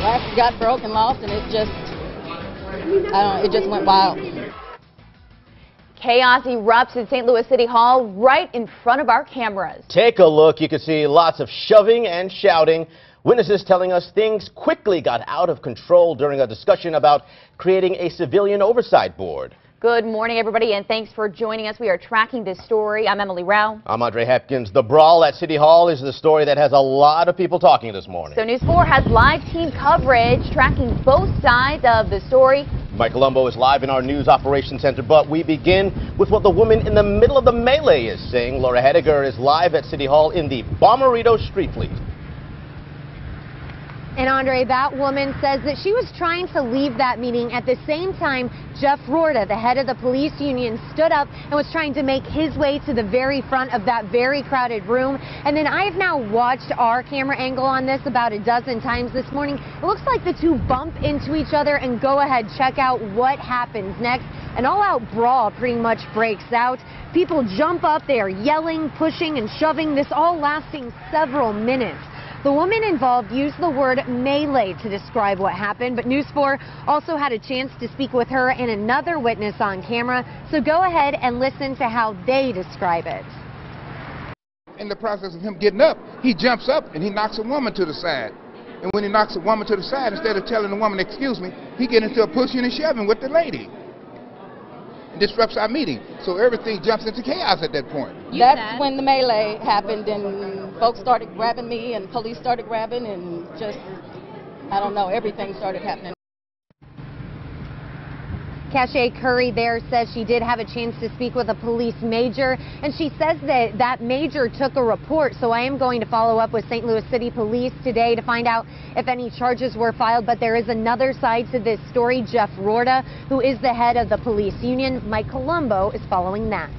glass got broken, lost, and it just, it just went wild. Chaos erupts in St. Louis City Hall right in front of our cameras. Take a look. You can see lots of shoving and shouting. Witnesses telling us things quickly got out of control during a discussion about creating a civilian oversight board. Good morning, everybody, and thanks for joining us. We are tracking this story. I'm Emily Rao. I'm Andre Hepkins. The brawl at City Hall is the story that has a lot of people talking this morning. So News 4 has live team coverage tracking both sides of the story. Mike Colombo is live in our news operations center, but we begin with what the woman in the middle of the melee is saying. Laura Hediger is live at City Hall in the Bommarito Street Fleet. And Andre, that woman says that she was trying to leave that meeting at the same time Jeff Rorta, the head of the police union, stood up and was trying to make his way to the very front of that very crowded room. And then I've now watched our camera angle on this about a dozen times this morning. It looks like the two bump into each other, and go ahead, check out what happens next. An all-out brawl pretty much breaks out. People jump up, they are yelling, pushing, and shoving, this all lasting several minutes. The woman involved used the word melee to describe what happened, but News 4 also had a chance to speak with her and another witness on camera, so go ahead and listen to how they describe it. In the process of him getting up, he jumps up and he knocks a woman to the side. And when he knocks a woman to the side, instead of telling the woman, excuse me, he gets into a pushing and shoving with the lady. It disrupts our meeting, so everything jumps into chaos at that point. That's when the melee happened, and folks started grabbing me, and police started grabbing, and just, I don't know, everything started happening. Cache Curry there says she did have a chance to speak with a police major, and she says that that major took a report. So I am going to follow up with St. Louis City Police today to find out if any charges were filed. But there is another side to this story. Jeff Rorta, who is the head of the police union, Mike Colombo, is following that.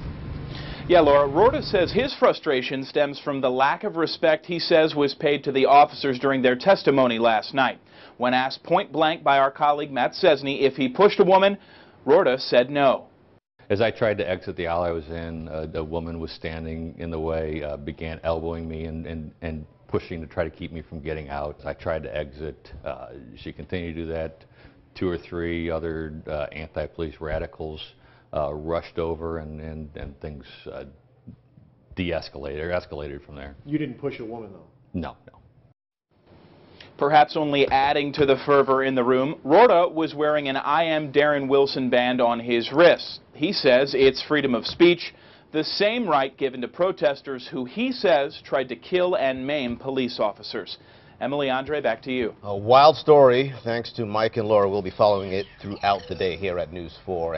Yeah, Laura, Rorta says his frustration stems from the lack of respect he says was paid to the officers during their testimony last night. When asked point blank by our colleague Matt Cesny if he pushed a woman, Rorta said no. As I tried to exit the aisle I was in, a woman was standing in the way, began elbowing me and pushing to try to keep me from getting out. I tried to exit. She continued to do that. 2 or 3 other anti-police radicals rushed over, and things de-escalated or escalated from there. You didn't push a woman, though? No, no. Perhaps only adding to the fervor in the room, Rorta was wearing an I Am Darren Wilson band on his wrist. He says it's freedom of speech, the same right given to protesters who he says tried to kill and maim police officers. Emily, Andre, back to you. A wild story. Thanks to Mike and Laura. We'll be following it throughout the day here at News 4.